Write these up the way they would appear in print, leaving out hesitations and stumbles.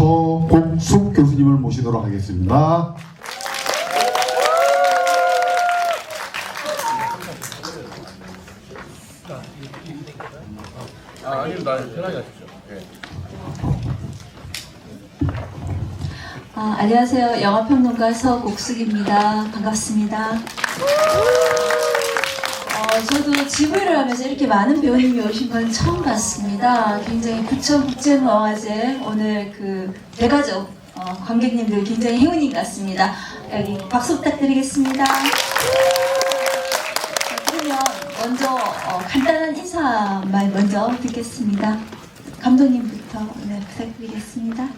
서곡숙 교수님을 모시도록 하겠습니다. 아닙니다. 편하게 하십시오. 네. 안녕하세요. 영화평론가 서곡숙입니다. 반갑습니다. 저도 지부를 하면서 이렇게 많은 배우님이 오신 건 처음 봤습니다. 굉장히 부천국제영화제 오늘 그 대가족 관객님들 굉장히 행운인 것 같습니다. 여기 박수 부탁드리겠습니다. 그러면 먼저 간단한 인사말 먼저 듣겠습니다. 감독님부터 부탁드리겠습니다.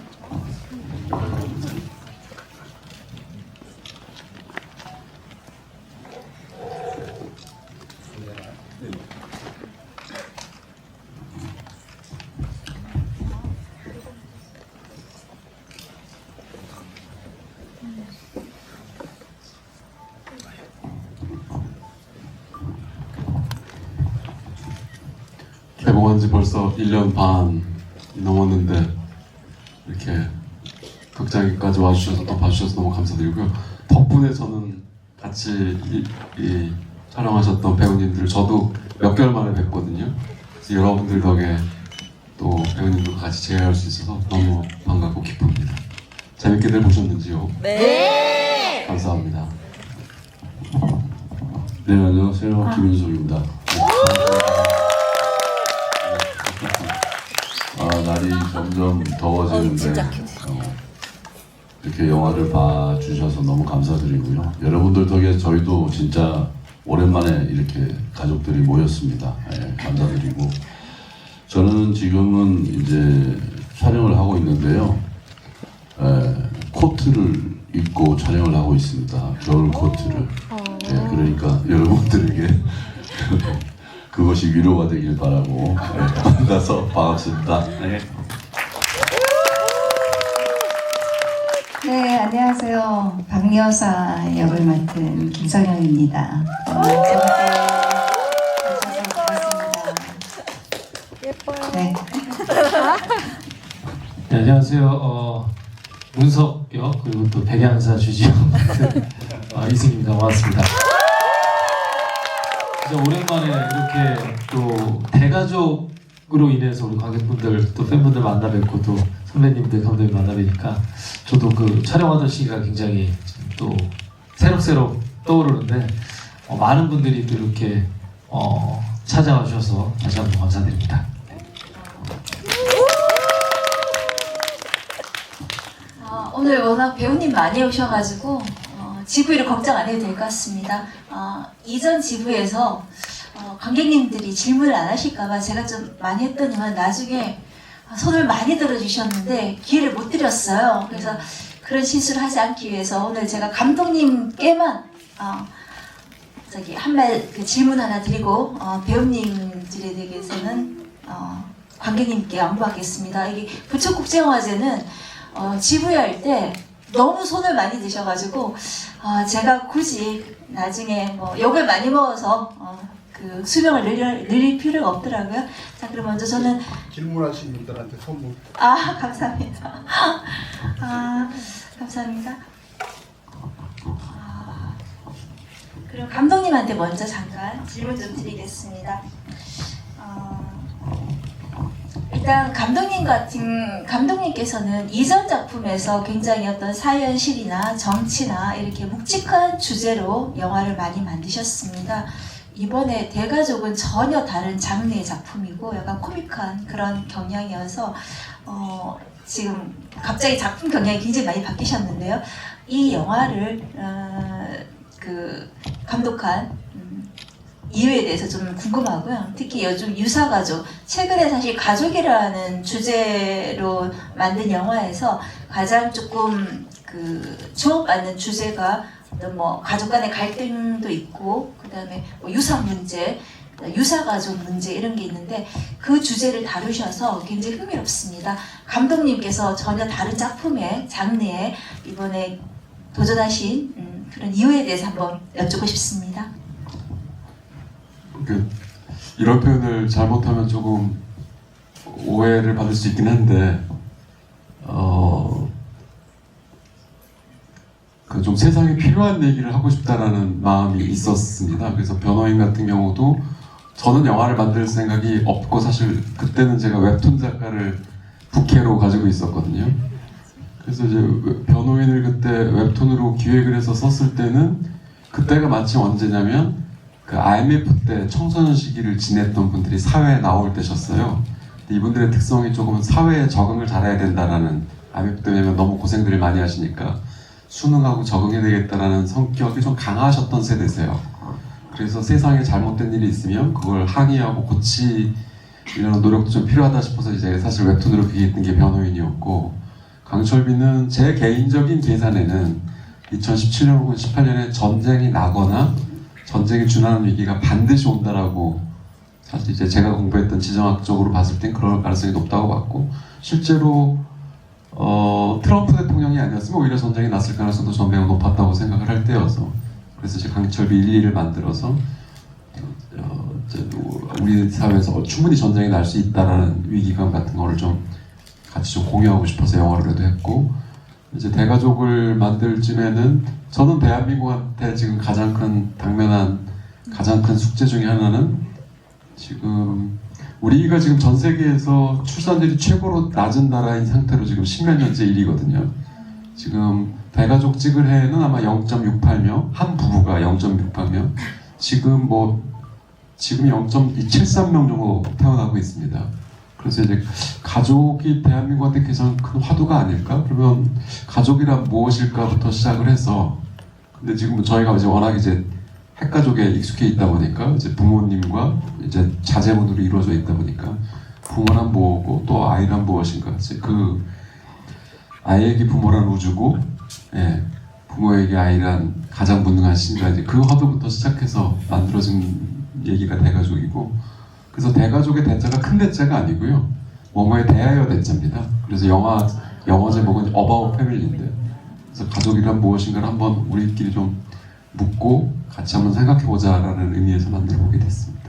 개봉한 지 벌써 1년 반이 넘었는데 이렇게 극장에까지 와주셔서 또 봐주셔서 너무 감사드리고요. 덕분에 저는 같이 이 촬영하셨던 배우님들 저도 몇 개월 만에 뵀거든요. 그래서 여러분들 덕에 또 배우님들과 같이 재회할 수 있어서 너무 반갑고 기쁩니다. 재밌게들 보셨는지요? 네. 감사합니다. 네, 안녕하세요. 김윤석입니다. 날이 점점 더워지는데 이렇게 영화를 봐주셔서 너무 감사드리고요. 여러분들 덕에 저희도 진짜 오랜만에 이렇게 가족들이 모였습니다. 네, 감사드리고 저는 지금은 이제 촬영을 하고 있는데요. 코트를 입고 촬영을 하고 있습니다. 겨울 코트를. 네, 그러니까 여러분들에게 그것이 위로가 되길 바라고 만나서 반갑습니다. 네. 네, 안녕하세요. 박여사 역을 맡은 김성영입니다. 재밌게 봐주셔서 고맙습니다. 예뻐요. 네. 네, 안녕하세요. 문석 역 그리고 또 백양사 주지역 맡은 이승입니다. 고맙습니다. 진짜 오랜만에 이렇게 또 대가족으로 인해서 우리 관객분들 또 팬분들 만나 뵙고 또 선배님들 감독님 만나 뵈니까 저도 그 촬영하던 시기가 굉장히 또 새록새록 떠오르는데 많은 분들이 또 이렇게 찾아와 주셔서 다시 한번 감사드립니다. 오늘 워낙 배우님 많이 오셔가지고 지부를 걱정 안 해도 될 것 같습니다. 이전 지부에서 관객님들이 질문을 안 하실까봐 제가 좀 많이 했더니만 나중에 손을 많이 들어주셨는데 기회를 못 드렸어요. 그래서 그런 실수를 하지 않기 위해서 오늘 제가 감독님께만 한 말 질문 하나 드리고 배우님들에 대해서는 관객님께 양보하겠습니다. 이게 부천국제영화제는 지부에 할 때 너무 손을 많이 드셔가지고 제가 굳이 나중에 뭐 욕을 많이 먹어서 그 수명을 늘릴 필요가 없더라고요. 자, 그럼 먼저 저는 질문하신 분들한테 선물. 감사합니다. 감사합니다. 그럼 감독님한테 먼저 잠깐 질문 좀 드리겠습니다. 일단 감독님께서는 이전 작품에서 굉장히 어떤 사회현실이나 정치나 이렇게 묵직한 주제로 영화를 많이 만드셨습니다. 이번에 대가족은 전혀 다른 장르의 작품이고 약간 코믹한 그런 경향이어서 지금 갑자기 작품 경향이 굉장히 많이 바뀌셨는데요. 이 영화를 감독한 이유에 대해서 좀 궁금하고요. 특히 요즘 유사가족, 최근에 사실 가족이라는 주제로 만든 영화에서 가장 조금 주목받는 주제가 어떤 가족 간의 갈등도 있고, 그 다음에 유사 문제, 유사가족 문제 이런 게 있는데 그 주제를 다루셔서 굉장히 흥미롭습니다. 감독님께서 전혀 다른 작품의 장르에 이번에 도전하신 그런 이유에 대해서 한번 여쭙고 싶습니다. 이런 표현을 잘못하면 조금 오해를 받을 수 있긴 한데 좀 세상에 필요한 얘기를 하고 싶다라는 마음이 있었습니다. 그래서 변호인 같은 경우도 저는 영화를 만들 생각이 없고 사실 그때는 제가 웹툰 작가를 부캐로 가지고 있었거든요. 그래서 이제 변호인을 그때 웹툰으로 기획을 해서 썼을 때는 그때가 마침 언제냐면 그 IMF 때 청소년 시기를 지냈던 분들이 사회에 나올 때셨어요. 이분들의 특성이 조금 사회에 적응을 잘해야 된다라는, IMF 때문에 너무 고생들을 많이 하시니까 수능하고 적응해야 되겠다라는 성격이 좀 강하셨던 세대세요. 그래서 세상에 잘못된 일이 있으면 그걸 항의하고 고치려는 노력도 좀 필요하다 싶어서 이제 사실 웹툰으로 기획했던 게 변호인이었고, 강철비는 제 개인적인 계산에는 2017년 혹은 18년에 전쟁이 나거나 전쟁이 준하는 위기가 반드시 온다라고, 사실 이제 제가 공부했던 지정학적으로 봤을 땐 그럴 가능성이 높다고 봤고, 실제로 트럼프 대통령이 아니었으면 오히려 전쟁이 났을 가능성도 전 매우 높았다고 생각을 할 때여서, 그래서 이제 강철비 1, 2를 만들어서 우리 사회에서 충분히 전쟁이 날 수 있다라는 위기감 같은 거를 좀 같이 좀 공유하고 싶어서 영화로도 했고, 이제 대가족을 만들 쯤에는 저는 대한민국한테 지금 가장 큰 숙제 중에 하나는, 지금 우리가 지금 전 세계에서 출산율이 최고로 낮은 나라인 상태로 지금 10몇 년째 일이거든요. 지금 대가족 찍을 해에는 아마 0.68명, 한 부부가 0.68명, 지금 0.73명 정도 태어나고 있습니다. 그래서 이제 가족이 대한민국한테 가장 큰 화두가 아닐까? 그러면 가족이란 무엇일까부터 시작을 해서, 근데 지금 저희가 이제 워낙 이제 핵가족에 익숙해 있다 보니까 이제 부모님과 이제 자제분으로 이루어져 있다 보니까 부모란 뭐고 또 아이란 무엇인가, 그 아이에게 부모란 우주고, 예, 부모에게 아이란 가장 무능한 신가, 이제 그 화두부터 시작해서 만들어진 얘기가 대가족이고, 그래서 대가족의 대자가 큰 대자가 아니고요, 뭐뭐에 대하여 대자입니다. 그래서 영화 제목은 About Family인데, 그래서 가족이란 무엇인가를 한번 우리끼리 좀 묻고 같이 한번 생각해보자라는 의미에서 만들어보게 됐습니다.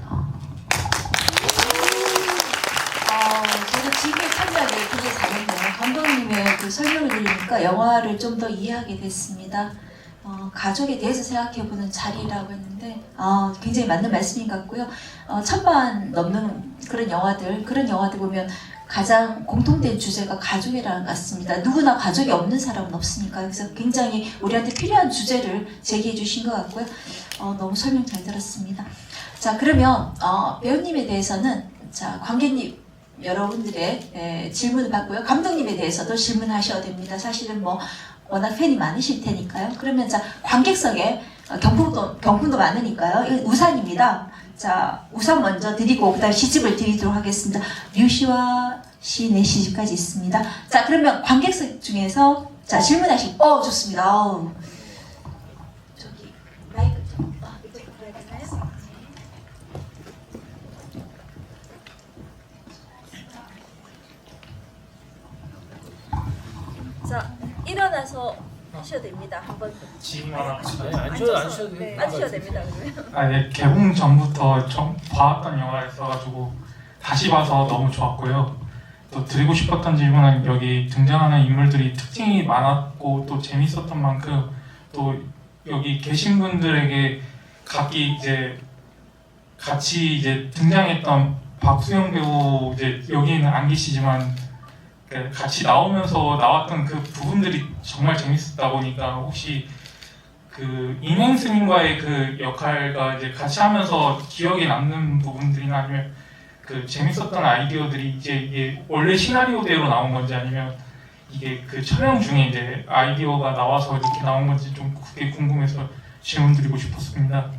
저도 지금 참여하게 되게 잘했네요. 감독님의 그 설명을 들으니까 영화를 좀 더 이해하게 됐습니다. 가족에 대해서 생각해보는 자리라고 했는데 굉장히 맞는 말씀인 것 같고요. 1000만 넘는 그런 영화들 보면 가장 공통된 주제가 가족이라는 것 같습니다. 누구나 가족이 없는 사람은 없으니까. 그래서 굉장히 우리한테 필요한 주제를 제기해 주신 것 같고요. 너무 설명 잘 들었습니다. 자, 그러면 배우님에 대해서는 관객님 여러분들의 질문을 받고요. 감독님에 대해서도 질문하셔야 됩니다. 사실은 워낙 팬이 많으실 테니까요. 그러면 관객석에 경품도 많으니까요. 이건 우산입니다. 자, 우산 먼저 드리고 그다음 시집을 드리도록 하겠습니다. 류씨와 씨, 네 시집까지 있습니다. 자, 그러면 관객석 중에서 질문하실 좋습니다. 저기 마이크 좀 이쪽으로 가야 되나요? 자, 일어나서 하셔도 됩니다. 한번 지금 하나 안 쉬어도 네, 앉으셔도 됩니다. 그러면. 아니 개봉 전부터 봐왔던 영화였어가지고 다시 봐서 너무 좋았고요. 또 드리고 싶었던 질문은 여기 등장하는 인물들이 특징이 많았고 또 재밌었던 만큼 또 여기 계신 분들에게 각기 이제 같이 이제 등장했던 박수영 배우 이제 여기는 안 계시지만 같이 나오면서 나왔던 그 부분들이 정말 재밌었다 보니까 혹시 그 인행 스님과의 그 역할과 이제 같이 하면서 기억에 남는 부분들이나 아니면 그 재밌었던 아이디어들이 이제 이게 원래 시나리오대로 나온 건지 아니면 이게 그 촬영 중에 이제 아이디어가 나와서 이렇게 나온 건지 좀 그게 궁금해서 질문 드리고 싶었습니다.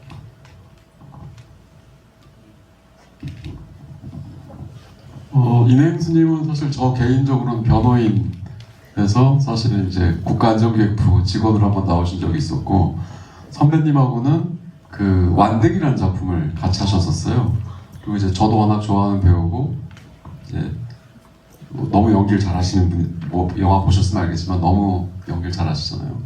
인행 스님은 사실 저 개인적으로는 변호인에서 사실은 이제 국가안전기획부 직원으로 한번 나오신 적이 있었고, 선배님하고는 그 완등이라는 작품을 같이 하셨었어요. 그리고 이제 저도 워낙 좋아하는 배우고, 이제 너무 연기를 잘하시는 분, 영화 보셨으면 알겠지만 너무 연기를 잘하시잖아요.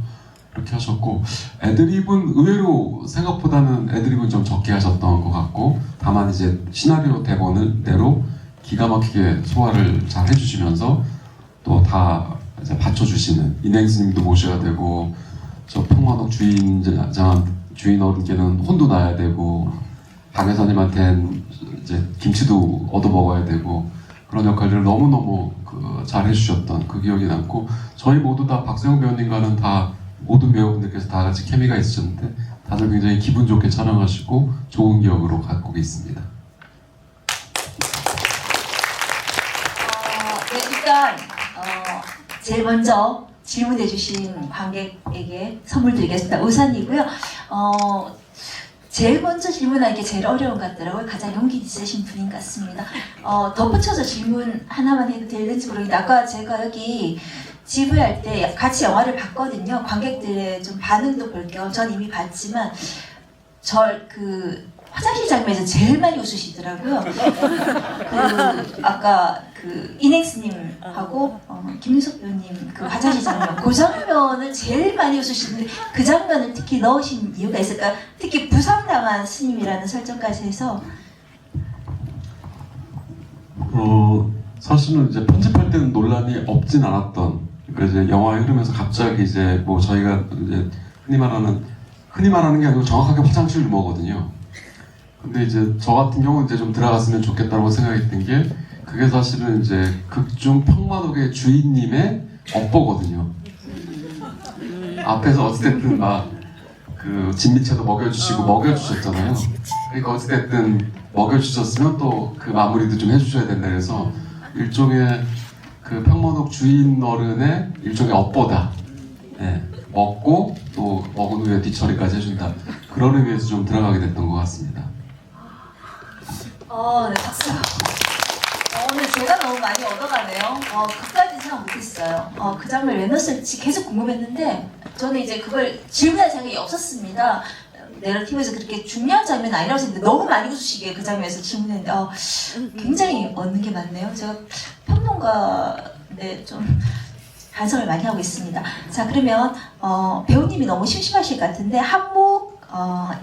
그렇게 하셨고, 애드립은 의외로 생각보다는 애드립은 좀 적게 하셨던 것 같고, 다만 이제 시나리오 대본대로 기가 막히게 소화를 잘 해주시면서 또 다 받쳐주시는 인행스님도 모셔야 되고, 저 평만옥 주인 어른께는 혼도 나야 되고 박 여사님한테는 이제 김치도 얻어 먹어야 되고 그런 역할들을 너무너무 잘 해주셨던 그 기억이 남고 저희 모두 다 박세웅 배우님과는 다 모든 배우분들께서 다 같이 케미가 있으셨는데 다들 굉장히 기분 좋게 촬영하시고 좋은 기억으로 갖고 있습니다. 네, 일단 제일 먼저 질문해주신 관객에게 선물 드리겠습니다. 우산이고요. 제일 먼저 질문하는 게 제일 어려운 것 같더라고요. 가장 용기 있으신 분인 것 같습니다. 덧붙여서 질문 하나만 해도 되는지 모르겠는데 아까 제가 여기 GV 할 때 같이 영화를 봤거든요. 관객들의 좀 반응도 볼 겸 전 이미 봤지만 화장실 장면에서 제일 많이 웃으시더라고요. 아까 이넥스님하고 김윤석 배우님 화장실 장면, 그 장면을 제일 많이 웃으시는데 그 장면을 특히 넣으신 이유가 있을까? 특히 부상당한 스님이라는 설정까지 해서. 사실은 이제 편집할 때는 논란이 없진 않았던. 그러니까 이제 영화에 흐르면서 갑자기 이제 뭐 저희가 이제 흔히 말하는 게 아니고 정확하게 화장실 유머거든요. 근데 이제 저 같은 경우는 이제 좀 들어갔으면 좋겠다고 생각했던 게 그게 사실은 이제 극중 평만옥의 주인님의 업보거든요. 앞에서 어찌됐든 막 진미채도 먹여주시고 먹여주셨잖아요. 그러니까 어찌됐든 먹여주셨으면 또 그 마무리도 좀 해주셔야 된다 그래서 일종의 평만옥 주인 어른의 일종의 업보다. 네, 먹고 또 먹은 후에 뒤처리까지 해준다. 그런 의미에서 좀 들어가게 됐던 것 같습니다. 네, 박수. 오늘 제가 너무 많이 얻어가네요. 그까지 생각 못했어요. 그 장면 왜 넣었을지 계속 궁금했는데 저는 이제 그걸 질문할 생각이 없었습니다. 내러티브에서 그렇게 중요한 장면은 아니라고 생각했는데 너무 많이 웃으시게 그 장면에서 질문했는데 굉장히 얻는 게 많네요. 제가 평론가인데 좀 반성을 많이 하고 있습니다. 자, 그러면 배우님이 너무 심심하실 것 같은데 한몫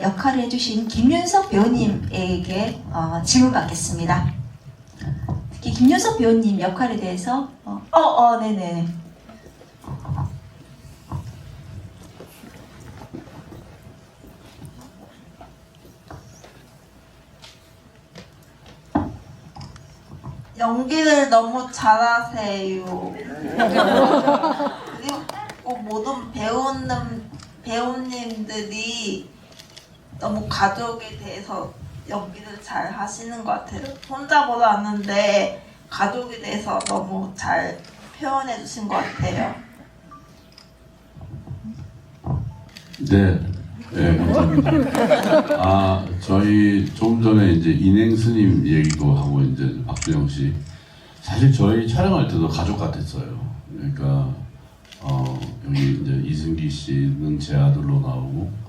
역할을 해주신 김윤석 배우님에게 질문 받겠습니다. 특히 김윤석 배우님 역할에 대해서 네네. 연기를 너무 잘하세요. 그리고 모든 배우님들이 너무 가족에 대해서 연기를 잘 하시는 것 같아요. 혼자 보러 왔는데 가족에 대해서 너무 잘 표현해 주신 것 같아요. 네, 감사합니다. 저희 조금 전에 이제 인행 스님 얘기도 하고 이제 박주영 씨 사실 저희 촬영할 때도 가족 같았어요. 그러니까 여기 이제 이승기 씨는 제 아들로 나오고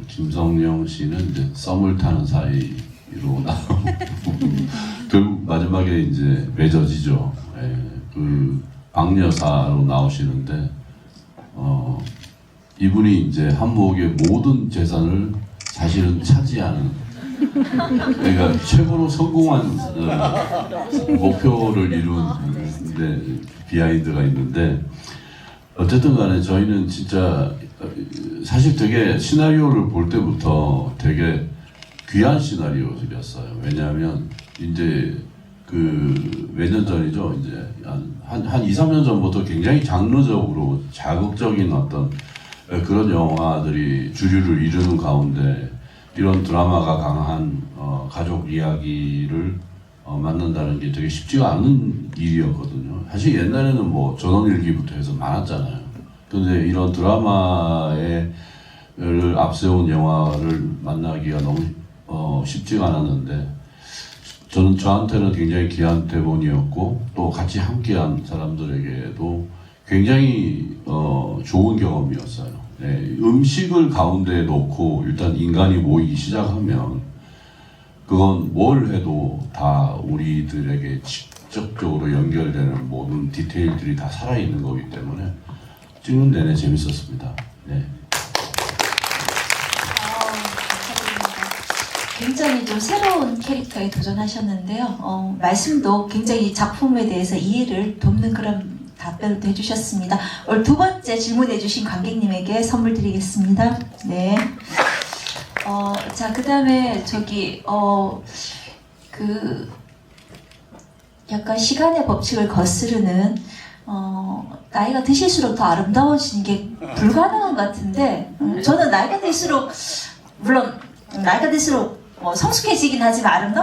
김성령 씨는 이제 썸을 타는 사이로 나오고 결국 마지막에 이제 맺어지죠. 박 여사로 나오시는데 이분이 이제 한목의 모든 재산을 사실은 차지하는 그러니까 최고로 성공한 목표를 이룬 비하인드가 있는데 어쨌든 간에 저희는 진짜 사실 되게 시나리오를 볼 때부터 되게 귀한 시나리오였어요. 왜냐하면 이제 몇 년 전이죠. 이제 한 2, 3년 전부터 굉장히 장르적으로 자극적인 어떤 그런 영화들이 주류를 이루는 가운데 이런 드라마가 강한 가족 이야기를 만든다는 게 되게 쉽지가 않은 일이었거든요. 사실 옛날에는 뭐 전원일기부터 해서 많았잖아요. 근데 이런 드라마를 앞세운 영화를 만나기가 너무 쉽지가 않았는데 저한테는 굉장히 귀한 대본이었고 또 같이 함께한 사람들에게도 굉장히 좋은 경험이었어요. 네, 음식을 가운데 놓고 일단 인간이 모이기 시작하면 그건 뭘 해도 다 우리들에게 직접적으로 연결되는 모든 디테일들이 다 살아있는 거기 때문에 찍는 내내 재밌었습니다. 네. 굉장히 좀 새로운 캐릭터에 도전하셨는데요. 말씀도 굉장히 작품에 대해서 이해를 돕는 그런 답변을 또 해주셨습니다. 오늘 두 번째 질문해주신 관객님에게 선물 드리겠습니다. 네. 자, 그 다음에 약간 시간의 법칙을 거스르는 나이가 드실수록 더 아름다워지는 게 불가능한 것 같은데 저는 나이가 들수록 물론 나이가 들수록 성숙해지긴 하지만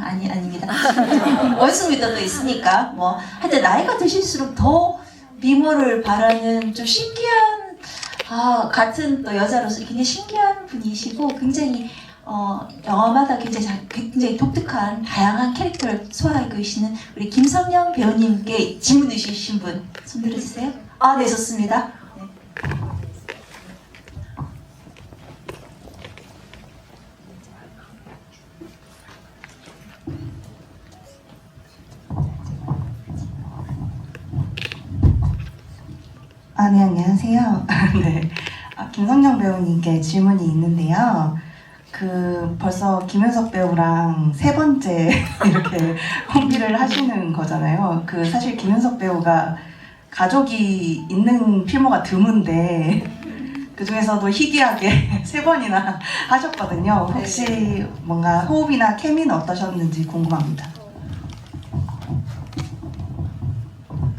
아닙니다. 원숭이도 있으니까 하여튼 나이가 드실수록 더 미모를 바라는 좀 신기한 같은 또 여자로서 굉장히 신기한 분이시고 굉장히 영화마다 굉장히 독특한 다양한 캐릭터를 소화하고 계시는 우리 김성령 배우님께 질문 주신 분 손 들어주세요. 네, 좋습니다. 네. 네, 안녕하세요. 네. 김성령 배우님께 질문이 있는데요. 벌써 김윤석 배우랑 세 번째 이렇게 콤비를 하시는 거잖아요. 사실 김윤석 배우가 가족이 있는 필모가 드문데 그 중에서도 희귀하게 세 번이나 하셨거든요. 혹시 뭔가 호흡이나 케미는 어떠셨는지 궁금합니다.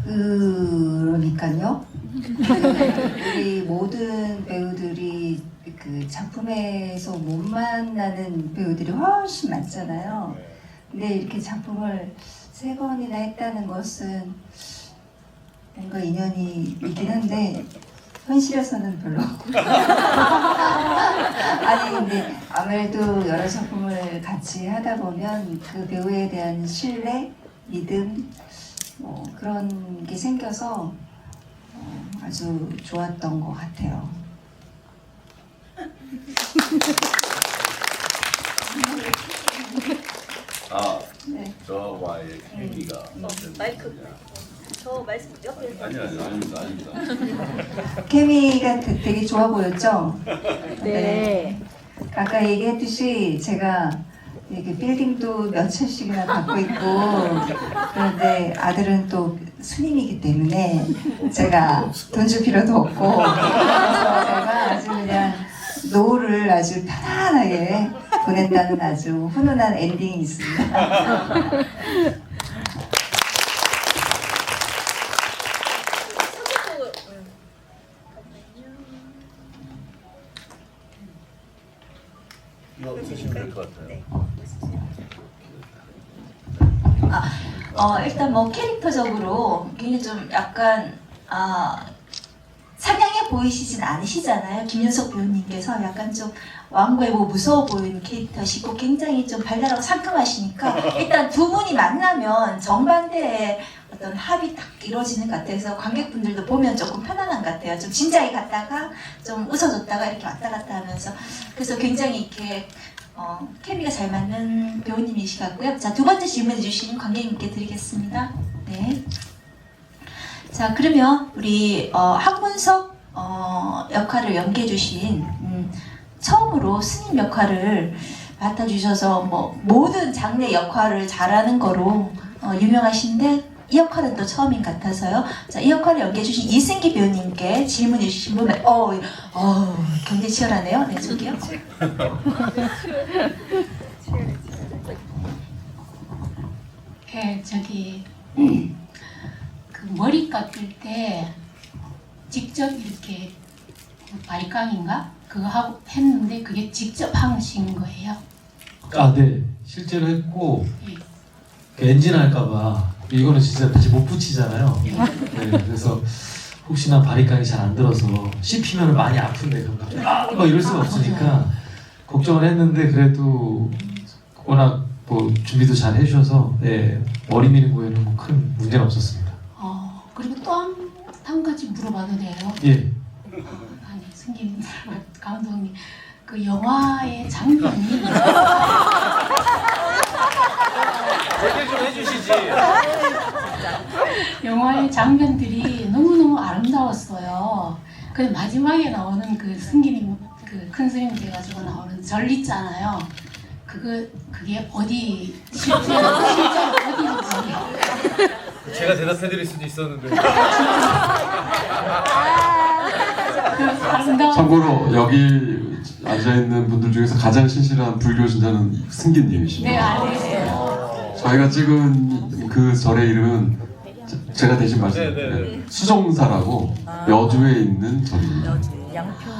그러니까요. 우리 모든 배우들이 작품에서 못 만나는 배우들이 훨씬 많잖아요. 근데 이렇게 작품을 세 번이나 했다는 것은 뭔가 인연이 있긴 한데 현실에서는 별로. 아니 근데 아무래도 여러 작품을 같이 하다 보면 그 배우에 대한 신뢰, 믿음 그런 게 생겨서 아주 좋았던 것 같아요. 네. 저와의 케미가 마이크. 저 말씀 옆에. 아닙니다. 케미가 되게 좋아 보였죠? 네. 아까 얘기했듯이 제가 이렇게 빌딩도 몇 채씩이나 갖고 있고 그런데 아들은 또 스님이기 때문에 제가 돈 줄 필요도 없고 그래서 제가 아주 그냥 노후를 아주 편안하게 보낸다는 아주 훈훈한 엔딩이 있습니다. 이거 드시면 될 것 같아요. 일단 캐릭터적으로 굉장히 좀 약간 상냥해 보이시진 않으시잖아요. 김윤석 배우님께서 약간 좀 완고해 무서워 보이는 캐릭터시고 굉장히 좀 발랄하고 상큼하시니까 일단 두 분이 만나면 정반대의 어떤 합이 딱 이루어지는 것 같아서 관객분들도 보면 조금 편안한 것 같아요. 좀 진지하게 갔다가 좀 웃어줬다가 이렇게 왔다 갔다 하면서 그래서 굉장히 이렇게 케미가 잘 맞는 배우님이시 같고요. 자, 두 번째 질문해 주신 관객님께 드리겠습니다. 네. 자, 그러면 우리 한문석 역할을 연기해 주신 처음으로 스님 역할을 맡아주셔서 모든 장르 역할을 잘하는 거로 유명하신데 이 역할은 또 처음인 것 같아서요. 자, 이 역할을 연기해 주신 이승기 배우님께 질문해 주신 분 굉장히 치열하네요. 네, 저기요. 그 머리 깎을 때 직접 이렇게 바리깡인가 그거 하고 했는데 그게 직접 하신 거예요? 네. 실제로 했고 엔진 할까봐 이거는 진짜 다시 못 붙이잖아요. 네, 그래서 혹시나 바리깡이 잘 안 들어서 씹히면 많이 아픈데 막 이럴 수가 없으니까 걱정을 했는데 그래도 워낙 준비도 잘 해주셔서 머리 미는 거에는 큰 문제는 없었습니다. 그리고 또 한 가지 물어봐도 돼요? 예. 아니 승기님 감독님 그 영화의 장면이 얘기 좀 해주시지. 영화의 장면들이 너무너무 아름다웠어요. 근데 마지막에 나오는 그 승기님 그 큰 스님 돼가지고 나오는 절 있잖아요. 그게 어디 실제로 어디인지 제가 대답해드릴 수도 있었는데. 아름다운 참고로 여기 앉아 있는 분들 중에서 가장 신실한 불교 신자는 승기님이십니다. 네, 알겠어요. 저희가 찍은 그 절의 이름은 제가 대신 말씀드릴게요. 수종사라고 여주에 있는 절입니다.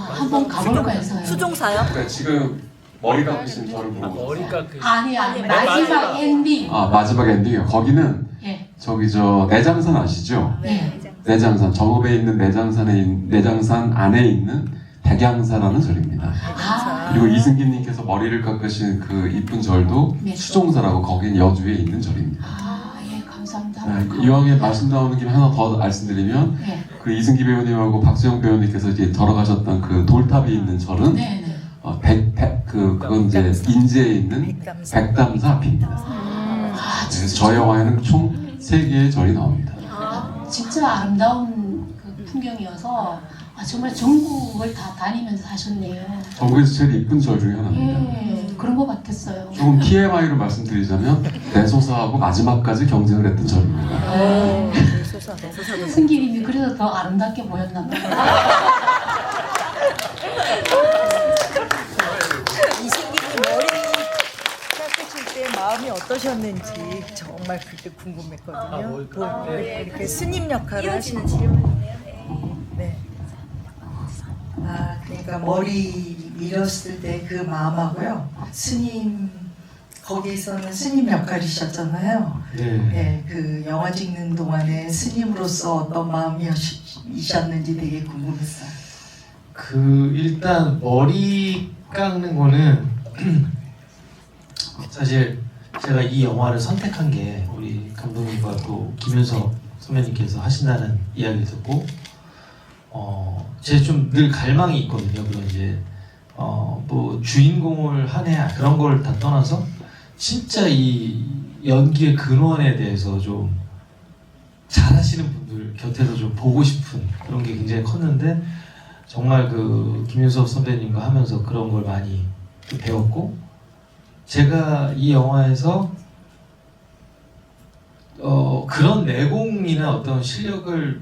한번 가볼까 해서요. 그러니까 지금 머리 깎으신 절을 보고 머리 깎으시. 아니 마지막 엔딩. 마지막 엔딩이요. 거기는 예. 저기 저 내장산 아시죠? 네. 내장산 정읍에 있는 내장산 안에 있는 백양사라는 절입니다. 아. 그리고 이승기님께서 머리를 깎으신 그 이쁜 절도 네. 수종사라고 거긴 여주에 있는 절입니다. 예, 감사합니다. 이왕에 말씀 나오는 김에 하나 더 말씀드리면 네. 그 이승기 배우님하고 박수영 배우님께서 이제 걸어가셨던 그 돌탑이 있는 절은 네, 네. 그건 이제 인제에 있는 백담사 앞입니다. 그래서 저 영화에는 총 3개의 절이 나옵니다. 진짜 아름다운 그 풍경이어서 정말 전국을 다 다니면서 하셨네요. 전국에서 제일 이쁜 절 중에 하나입니다. 예, 그런 것 같았어요. 조금 TMI로 말씀드리자면 내소사하고 마지막까지 경쟁을 했던 절입니다. 승기님이 그래서 더 아름답게 보였나 봐요. 이승기님 머리 깎으실 때 마음이 어떠셨는지 정말 그때 궁금했거든요. 이렇게 스님 역할을 하시는 네. 그러니까 머리 밀었을 때 그 마음하고요. 스님 거기서는 스님 역할이셨잖아요. 네. 그 영화 찍는 동안에 스님으로서 어떤 마음이셨는지 되게 궁금했어요. 일단 머리 깎는 거는 사실 제가 이 영화를 선택한 게 우리 감독님과 또 김윤석 선배님께서 하신다는 이야기를 듣고 제 좀 늘 갈망이 있거든요. 그런 이제 뭐 주인공을 하냐 그런 걸 다 떠나서 진짜 이 연기의 근원에 대해서 좀 잘하시는 분들 곁에서 좀 보고 싶은 그런 게 굉장히 컸는데 정말 그 김윤석 선배님과 하면서 그런 걸 많이 배웠고 제가 이 영화에서 그런 내공이나 어떤 실력을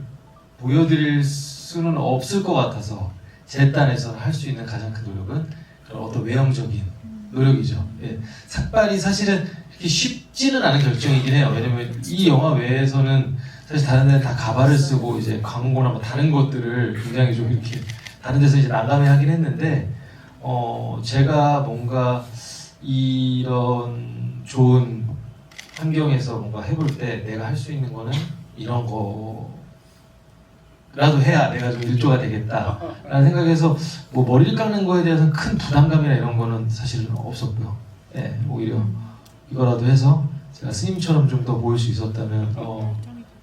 보여드릴 수는 없을 것 같아서 제 딴에서 할 수 있는 가장 큰 노력은 그런 어떤 외형적인 노력이죠. 예. 삭발이 사실은 그렇게 쉽지는 않은 결정이긴 해요. 왜냐면 이 영화 외에서는 사실 다른 데는 다 가발을 쓰고 이제 광고나 뭐 다른 것들을 굉장히 좀 이렇게 다른 데서 이제 난감해하긴 했는데 제가 뭔가 이런 좋은 환경에서 뭔가 해볼 때 내가 할 수 있는 거는 이런 거라도 해야 내가 좀 일조가 되겠다라는 생각에서 뭐 머리를 깎는 거에 대해서는 큰 부담감이나 이런 거는 사실은 없었고요. 네, 오히려 이거라도 해서 제가 스님처럼 좀 더 보일 수 있었다면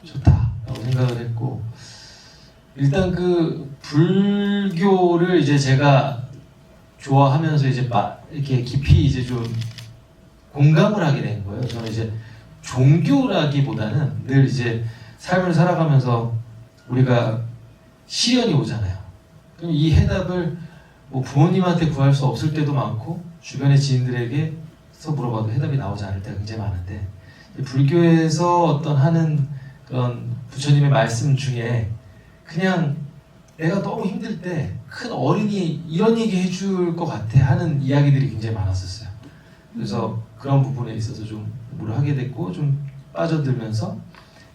좋다라고 생각을 했고 일단 그 불교를 이제 제가 좋아하면서 이제 이렇게 깊이 이제 좀 공감을 하게 된 거예요. 저는 이제 종교라기보다는 늘 이제 삶을 살아가면서 우리가 시련이 오잖아요. 그럼 이 해답을 뭐 부모님한테 구할 수 없을 때도 많고 주변의 지인들에게서 물어봐도 해답이 나오지 않을 때가 굉장히 많은데 불교에서 어떤 하는 그런 부처님의 말씀 중에 그냥 내가 너무 힘들 때 큰 어른이 이런 얘기 해줄 것 같아 하는 이야기들이 굉장히 많았었어요. 그래서 그런 부분에 있어서 좀 공부를 하게 됐고 좀 빠져들면서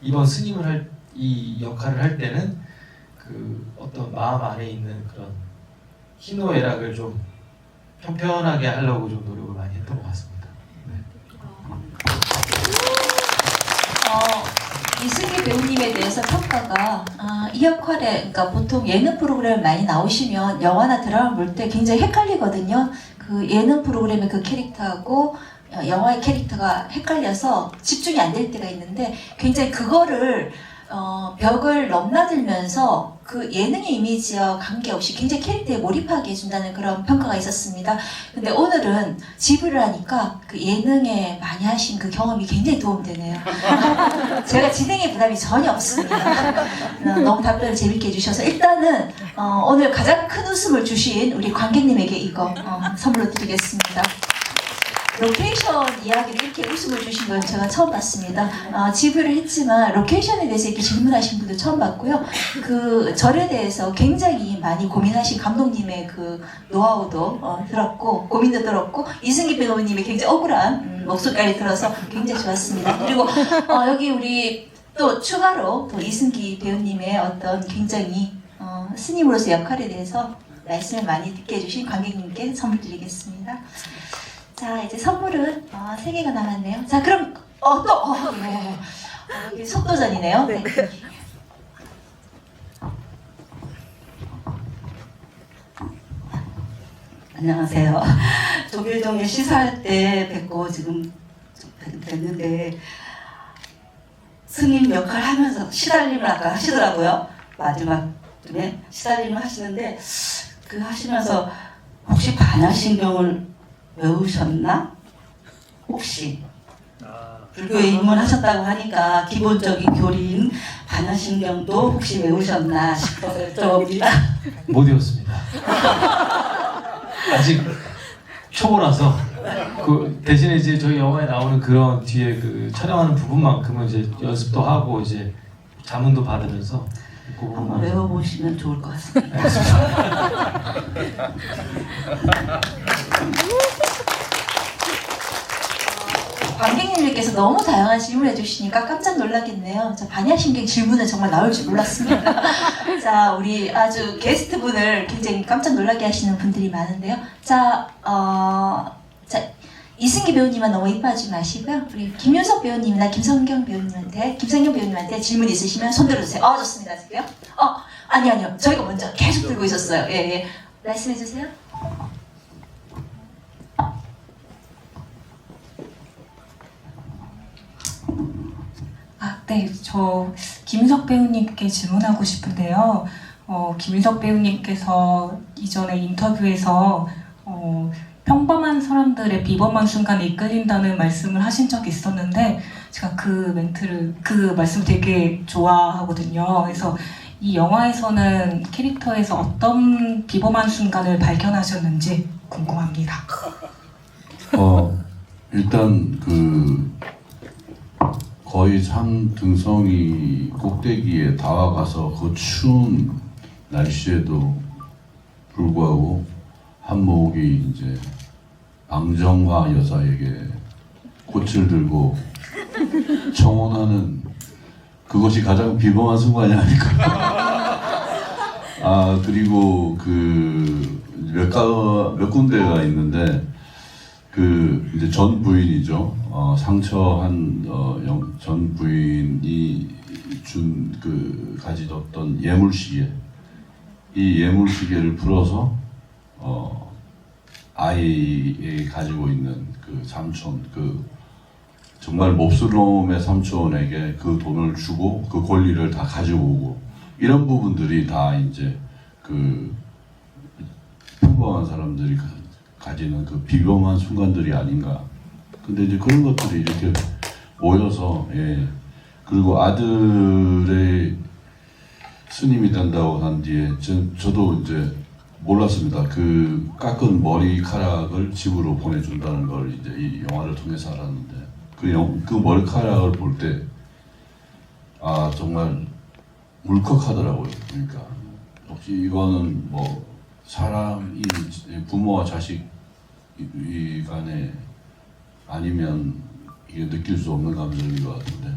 이번 스님을 할 이 역할을 할 때는 그 어떤 마음 안에 있는 그런 희노애락을 좀 편편하게 하려고 좀 노력을 많이 했던 것 같습니다. 이승기 배우님에 대해서 평가가 이 역할에 그러니까 보통 예능 프로그램 많이 나오시면 영화나 드라마 볼 때 굉장히 헷갈리거든요. 그 예능 프로그램의 그 캐릭터하고 영화의 캐릭터가 헷갈려서 집중이 안 될 때가 있는데 굉장히 그거를 벽을 넘나들면서 그 예능의 이미지와 관계없이 굉장히 캐릭터에 몰입하게 해준다는 그런 평가가 있었습니다. 근데 오늘은 지브를 하니까 그 예능에 많이 하신 그 경험이 굉장히 도움되네요. 제가 진행에 부담이 전혀 없습니다. 너무 답변을 재밌게 해주셔서 일단은 오늘 가장 큰 웃음을 주신 우리 관객님에게 이거 선물로 드리겠습니다. 로케이션 이야기를 이렇게 웃음을 주신 건 제가 처음 봤습니다. 지브를 했지만 로케이션에 대해서 이렇게 질문하신 분도 처음 봤고요. 그 절에 대해서 굉장히 많이 고민하신 감독님의 그 노하우도 들었고 고민도 들었고 이승기 배우님의 굉장히 억울한 목소리까지 들어서 굉장히 좋았습니다. 그리고 여기 우리 또 추가로 또 이승기 배우님의 어떤 굉장히 스님으로서 역할에 대해서 말씀을 많이 듣게 해주신 관객님께 선물 드리겠습니다. 자, 이제 선물은 3개가 남았네요. 자, 그럼 네. 여기 속도전이네요. 네. 안녕하세요. 조길동에 시사할 때 뵙고 지금 뵀는데 스님 역할 하면서 시달림을 아까 하시더라고요. 마지막쯤에 시달림을 하시는데 그 하시면서 혹시 반야신경을 외우셨나? 혹시 불교에 입문하셨다고 하니까 기본적인 교리인 반야신경도 혹시 외우셨나 싶어서 여쭤봅니다. 못 외웠습니다. 아직 초보라서 그 대신에 이제 저희 영화에 나오는 그런 뒤에 그 촬영하는 부분만큼은 이제 연습도 하고 이제 자문도 받으면서 그 한번 부분만 외워보시면 좋을 것 같습니다. 관객님들께서 너무 다양한 질문을 해주시니까 깜짝 놀랐겠네요. 자, 반야신경 질문은 정말 나올 줄 몰랐습니다. 자, 우리 아주 게스트분을 굉장히 깜짝 놀라게 하시는 분들이 많은데요. 자, 이승기 배우님만 너무 이뻐하지 마시고요. 우리 김윤석 배우님이나 김성경 배우님한테 질문 있으시면 손 들어주세요. 좋습니다. 지금요? 아니요. 저희가 먼저 계속 들고 있었어요. 예. 말씀해주세요. 네, 저 김윤석 배우님께 질문하고 싶은데요. 김윤석 배우님께서 이전에 인터뷰에서 평범한 사람들의 비범한 순간에 이끌린다는 말씀을 하신 적이 있었는데 제가 그 말씀 되게 좋아하거든요. 그래서 이 영화에서는 캐릭터에서 어떤 비범한 순간을 발견하셨는지 궁금합니다. 일단 거의 산 등성이 꼭대기에 다가가서 그 추운 날씨에도 불구하고 한목이 이제 앙정화 여사에게 꽃을 들고 청혼하는 그것이 가장 비범한 순간이 아닐까. 그리고 몇 군데가 있는데 이제 전 부인이죠. 상처한 전 부인이 가지던 예물시계, 이 예물시계를 풀어서 아이에 가지고 있는 그 삼촌, 정말 몹쓸놈의 삼촌에게 그 돈을 주고 그 권리를 다 가지고 오고, 이런 부분들이 다 이제 평범한 사람들이 가지는 그 비범한 순간들이 아닌가. 근데 이제 그런 것들이 이렇게 모여서, 그리고 아들의 스님이 된다고 한 뒤에 저도 이제 몰랐습니다. 그 깎은 머리카락을 집으로 보내준다는 걸 이제 이 영화를 통해서 알았는데, 그 머리카락을 볼 때 정말 울컥하더라고요. 그러니까 혹시 이거는 뭐 사람이 부모와 자식 간에 아니면 이게 느낄 수 없는 감정인 것 같은데,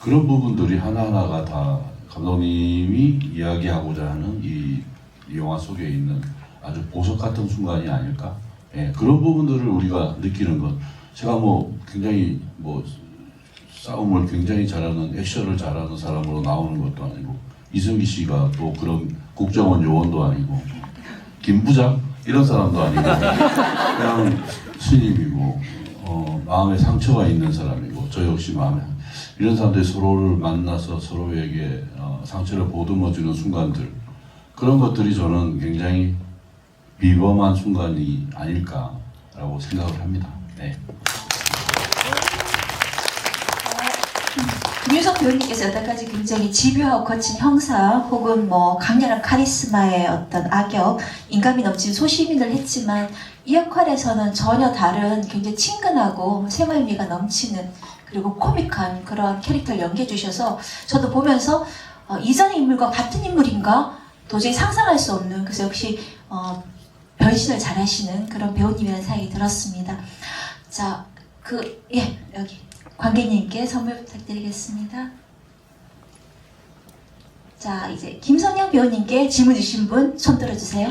그런 부분들이 하나하나가 다 감독님이 이야기하고자 하는 이 영화 속에 있는 아주 보석 같은 순간이 아닐까. 그런 부분들을 우리가 느끼는 것. 제가 굉장히 싸움을 굉장히 잘하는, 액션을 잘하는 사람으로 나오는 것도 아니고, 이승기 씨가 또 그런 국정원 요원도 아니고, 김 부장 이런 사람도 아니고, 그냥 스님이고, 마음에 상처가 있는 사람이고, 저 역시 마음에 이런 사람들이 서로를 만나서 서로에게 상처를 보듬어주는 순간들, 그런 것들이 저는 굉장히 비범한 순간이 아닐까라고 생각을 합니다. 네. 김윤석 배우님께서 여태까지 굉장히 집요하고 거친 형사 혹은 뭐 강렬한 카리스마의 어떤 악역, 인감이 넘치는 소시민을 했지만 이 역할에서는 전혀 다른 굉장히 친근하고 생활미가 넘치는 그리고 코믹한 그런 캐릭터를 연기해 주셔서 저도 보면서 이전의 인물과 같은 인물인가 도저히 상상할 수 없는, 그래서 역시 변신을 잘하시는 그런 배우님이라는 생각이 들었습니다. 자, 여기 관객님께 선물 부탁드리겠습니다. 자, 이제 김선영 배우님께 질문 주신 분 손 들어주세요.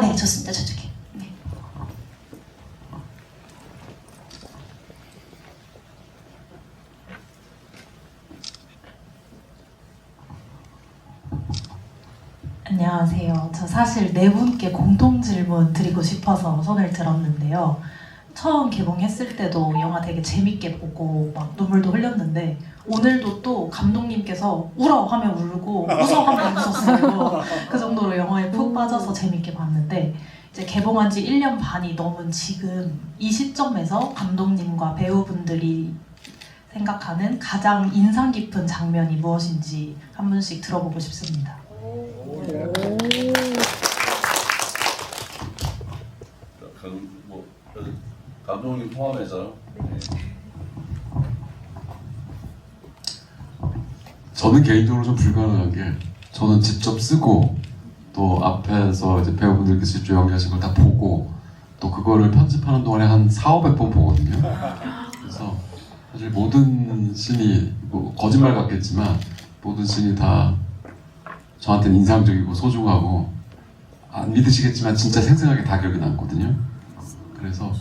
네, 좋습니다. 저쪽에. 네. 안녕하세요. 저 사실 네 분께 공통 질문 드리고 싶어서 손을 들었는데요. 처음 개봉했을 때도 영화 되게 재밌게 보고 막 눈물도 흘렸는데 오늘도 또 감독님께서 울어 하면 울고 웃어 하면 웃었어요. 그 정도로 영화에 푹 빠져서 재밌게 봤는데 이제 개봉한 지 1년 반이 넘은 지금 이 시점에서 감독님과 배우분들이 생각하는 가장 인상 깊은 장면이 무엇인지 한 분씩 들어보고 싶습니다. 감독님 포함해서 저는 개인적으로 좀 불가능한 게 저는 직접 쓰고 또 앞에서 이제 배우분들께 직접 연기하신 걸 다 보고 또 그거를 편집하는 동안에 한 400~500번 보거든요. 그래서 사실 모든 씬이 뭐 거짓말 같겠지만 모든 씬이 다 저한테는 인상적이고 소중하고 안 믿으시겠지만 진짜 생생하게 다 기억이 남거든요. 그래서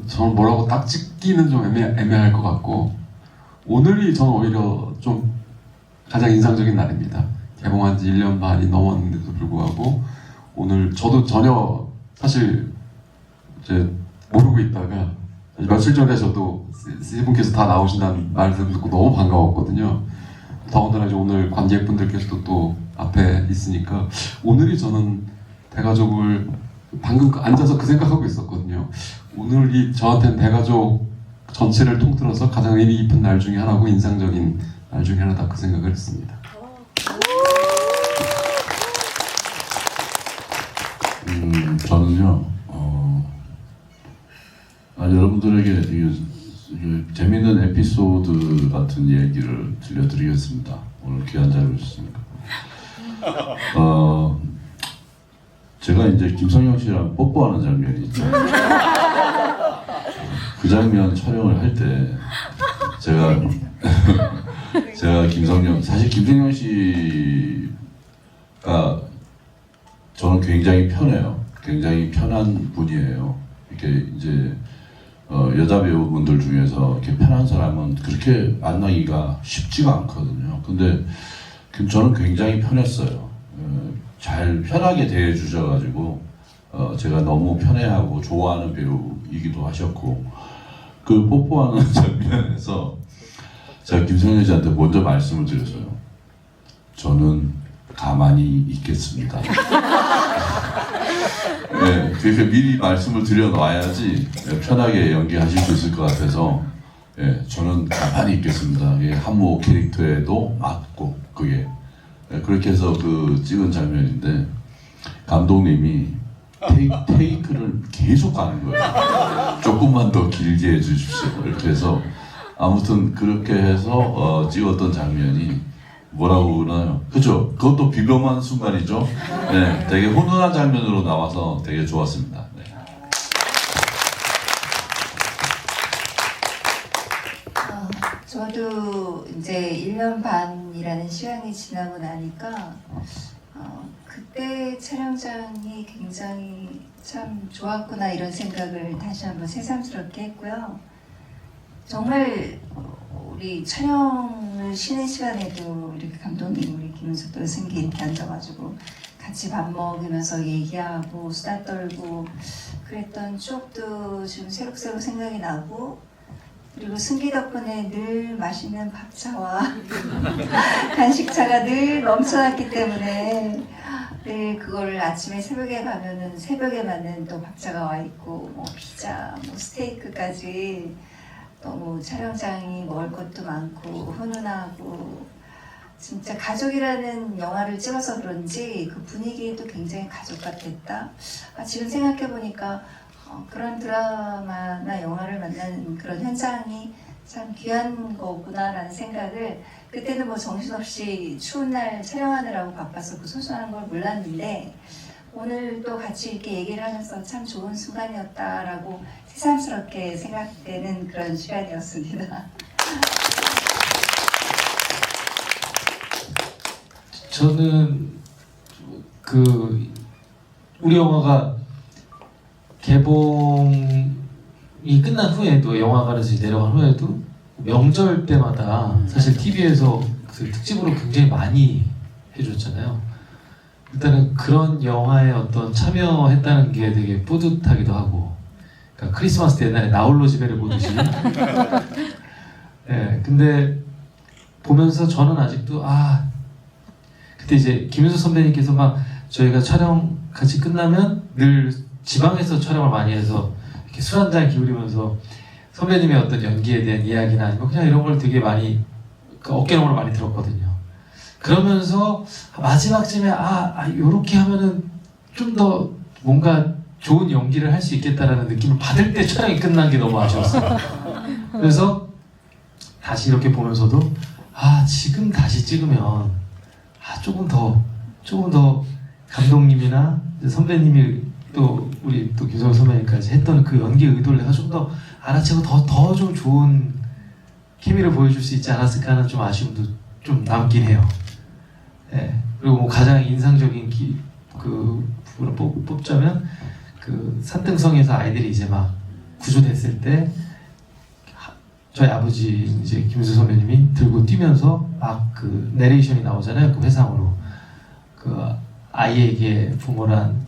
저는 뭐라고 딱 찍기는 좀 애매할 것 같고 오늘이 저는 오히려 좀 가장 인상적인 날입니다. 개봉한 지 1년 반이 넘었는데도 불구하고 오늘 저도 전혀 사실 이제 모르고 있다가 며칠 전에 저도 세 분께서 다 나오신다는 말씀 듣고 너무 반가웠거든요. 더군다나 이제 오늘 관객분들께서도 또 앞에 있으니까 오늘이 저는 대가족을 방금 앉아서 그 생각하고 있었거든요. 오늘이 저한테는 대가족 전체를 통틀어서 가장 의미 깊은 날 중에 하나고 인상적인 날 중에 하나다 그 생각을 했습니다. 저는요, 여러분들에게 되게 재밌는 에피소드 같은 얘기를 들려드리겠습니다. 오늘 귀한 자리를 주셨으니까. 제가 이제 김성영 씨랑 뽀뽀하는 장면이 있죠. 그 장면 촬영을 할 때 제가 사실 김성영 씨가 저는 굉장히 편해요. 굉장히 편한 분이에요. 이렇게 이제 여자 배우분들 중에서 이렇게 편한 사람은 그렇게 만나기가 쉽지가 않거든요. 근데 저는 굉장히 편했어요. 잘 편하게 대해주셔가지고 제가 너무 편해하고 좋아하는 배우이기도 하셨고 그 뽀뽀하는 장면에서 제가 김성현 씨한테 먼저 말씀을 드렸어요. 저는 가만히 있겠습니다. 네, 그렇게 미리 말씀을 드려놔야지 편하게 연기하실 수 있을 것 같아서 저는 가만히 있겠습니다. 한모 캐릭터에도 맞고 그게 그렇게 해서 그 찍은 장면인데 감독님이 테이크를 계속 가는 거예요. 조금만 더 길게 해주십시오. 이렇게 해서 아무튼 그렇게 해서 찍었던 장면이 뭐라고 그러나요? 그죠? 그것도 비범한 순간이죠. 네, 되게 훈훈한 장면으로 나와서 되게 좋았습니다. 네. 저도 이제 1년 반이라는 시간이 지나고 나니까 그때 촬영장이 굉장히 참 좋았구나 이런 생각을 다시 한번 새삼스럽게 했고요. 정말 우리 촬영을 쉬는 시간에도 우리 감독님, 우리 김은석 배우 승기 이렇게 앉아가지고 같이 밥 먹으면서 얘기하고 수다 떨고 그랬던 추억도 지금 새록새록 생각이 나고 그리고 승기 덕분에 늘 맛있는 밥차와 간식차가 늘 넘쳐났기 때문에 늘 그거를 아침에 새벽에 가면은 새벽에 맞는 또 밥차가 와 있고 뭐 피자, 뭐 스테이크까지 너무 촬영장이 먹을 것도 많고 훈훈하고 진짜 가족이라는 영화를 찍어서 그런지 그 분위기도 굉장히 가족 같았다. 지금 생각해 보니까 그런 드라마나 영화를 만나는 그런 현장이 참 귀한 거구나라는 생각을 그때는 뭐 정신없이 추운 날 촬영하느라고 바빠서 그 소소한 걸 몰랐는데 오늘 또 같이 이렇게 얘기를 하면서 참 좋은 순간이었다라고 새삼스럽게 생각되는 그런 시간이었습니다. 저는 그 우리 영화가 개봉이 끝난 후에도 영화관에서 내려간 후에도 명절 때마다 사실 TV에서 그 특집으로 굉장히 많이 해줬잖아요. 일단은 그런 영화에 어떤 참여했다는 게 되게 뿌듯하기도 하고, 그러니까 크리스마스 때 옛날에 나홀로 집에를 보듯이. 네, 근데 보면서 저는 아직도 그때 이제 김윤석 선배님께서 막 저희가 촬영 같이 끝나면 늘 지방에서 촬영을 많이 해서 이렇게 술 한잔 기울이면서 선배님의 어떤 연기에 대한 이야기나 아니면 그냥 이런 걸 되게 많이 어깨너머로 많이 들었거든요. 그러면서 마지막쯤에 요렇게 하면은 좀 더 뭔가 좋은 연기를 할 수 있겠다라는 느낌을 받을 때 촬영이 끝난 게 너무 아쉬웠어요. 그래서 다시 이렇게 보면서도 지금 다시 찍으면 조금 더 감독님이나 선배님이 또 우리 또 김성호 선배님까지 했던 그 연기 의도를 내가 좀 더 알아채고 더 좀 좋은 케미를 보여줄 수 있지 않았을까 하는 좀 아쉬움도 좀 남긴 해요. 네. 그리고 뭐 가장 인상적인 그 부분을 뽑자면 그 산등성에서 아이들이 이제 막 구조됐을 때 저희 아버지 이제 김윤수 선배님이 들고 뛰면서 막 그 내레이션이 나오잖아요. 그 회상으로 그 아이에게 부모란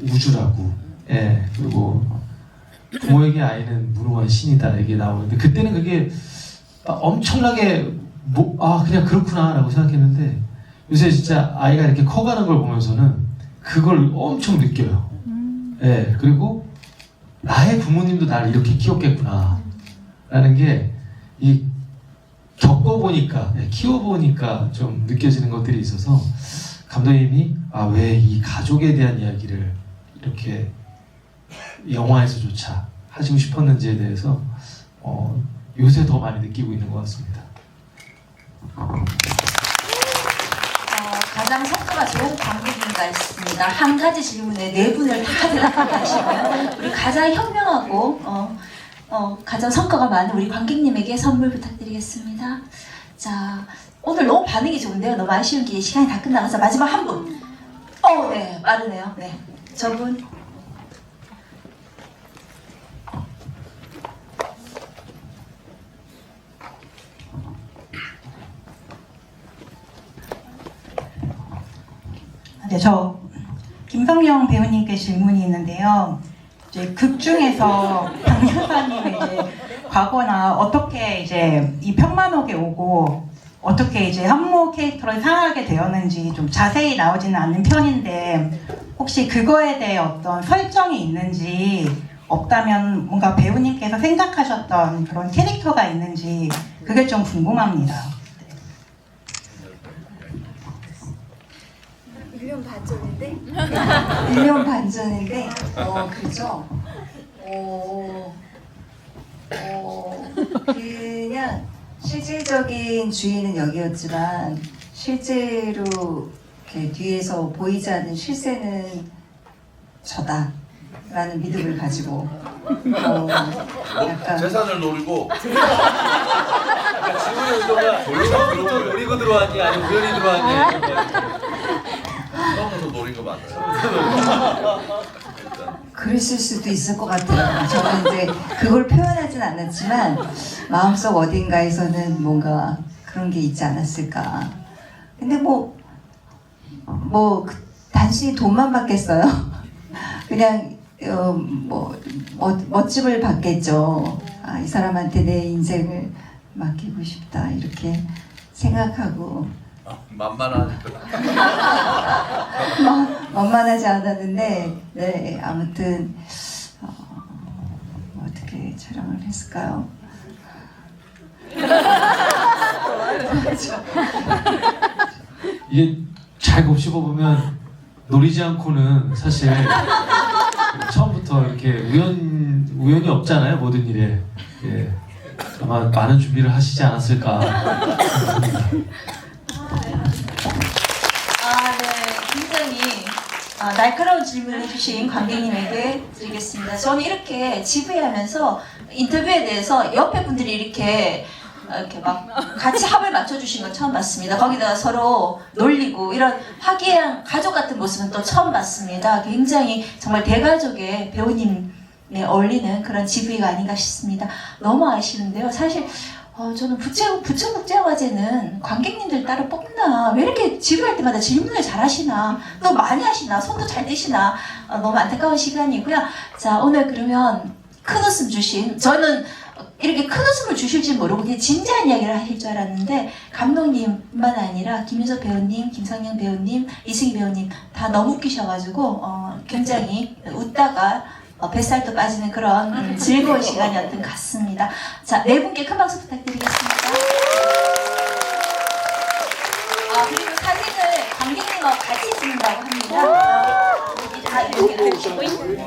우주라고, 그리고 부모에게 아이는 무능한 신이다 이게 나오는데 그때는 그게 엄청나게 그냥 그렇구나라고 생각했는데 요새 진짜 아이가 이렇게 커가는 걸 보면서는 그걸 엄청 느껴요. 그리고 나의 부모님도 나를 이렇게 키웠겠구나 라는 게 이 겪어보니까, 키워보니까 좀 느껴지는 것들이 있어서 감독님이 왜 이 가족에 대한 이야기를 이렇게 영화에서조차 하시고 싶었는지에 대해서 요새 더 많이 느끼고 있는 것 같습니다. 가장 성과가 좋은 관객인가 있습니다. 한 가지 질문에 네 분을 다 대답하게 하시고요. 우리 가장 현명하고 가장 성과가 많은 우리 관객님에게 선물 부탁드리겠습니다. 자, 오늘 너무 반응이 좋은데요. 너무 아쉬운 게 시간이 다 끝나가서 마지막 한 분. 네, 빠르네요. 네, 저분. 네, 저 김성령 배우님께 질문이 있는데요. 이제 극 중에서 박 여사님의 이제 과거나 어떻게 이제 이 평만옥에 오고 어떻게 이제 한모 캐릭터를 사랑하게 되었는지 좀 자세히 나오지는 않는 편인데 혹시 그거에 대해 어떤 설정이 있는지 없다면 뭔가 배우님께서 생각하셨던 그런 캐릭터가 있는지 그게 좀 궁금합니다. 1년 반 전인데? 1년 반 전인데? 그죠? 그냥 실질적인 주인은 여기였지만 실제로 이렇게 뒤에서 보이지 않는 실세는 저다 라는 믿음을 가지고 약간 재산을 노리고 지금의 의도가 처음부터 노리고 들어왔니 아니면 우연히 들어왔니? 처음부터 노린 거 맞아요. 그랬을 수도 있을 것 같아요. 저는 이제 그걸 표현하진 않았지만 마음속 어딘가에서는 뭔가 그런 게 있지 않았을까. 근데 단순히 돈만 받겠어요. 그냥 멋짐을 받겠죠. 이 사람한테 내 인생을 맡기고 싶다 이렇게 생각하고. 만만하지 않았는데, 네, 아무튼 어떻게 촬영을 했을까요? 이게 잘 곱씹어 보면 노리지 않고는 사실 처음부터 이렇게 우연이 없잖아요, 모든 일에. 예. 아마 많은 준비를 하시지 않았을까. 굉장히 날카로운 질문을 해주신 관객님에게 드리겠습니다. 저는 이렇게 GV 하면서 인터뷰에 대해서 옆에 분들이 이렇게 막 같이 합을 맞춰주신 건 처음 봤습니다. 거기다가 서로 놀리고 이런 화기애애한 가족 같은 모습은 또 처음 봤습니다. 굉장히 정말 대가족의 배우님에 어울리는 그런 GV가 아닌가 싶습니다. 너무 아쉬운데요. 사실 저는 부천국제영화제는 관객님들 따로 뽑나, 왜 이렇게 GV할 때마다 질문을 잘 하시나, 또 많이 하시나, 손도 잘 떼시나, 너무 안타까운 시간이고요. 자, 오늘 그러면 큰 웃음 주신, 저는 이렇게 큰 웃음을 주실지 모르고 그냥 진지한 이야기를 하실 줄 알았는데, 감독님뿐만 아니라 김윤석 배우님, 김상영 배우님, 이승희 배우님 다 너무 웃기셔가지고 굉장히 웃다가 뱃살도 빠지는 그런 즐거운 시간이었던 것 같습니다. 자, 네 분께 큰 박수 부탁드리겠습니다. 그리고 사진을 관객님하고 같이 찍는다고 합니다. 이렇게 다 이렇게 찍고 있는데.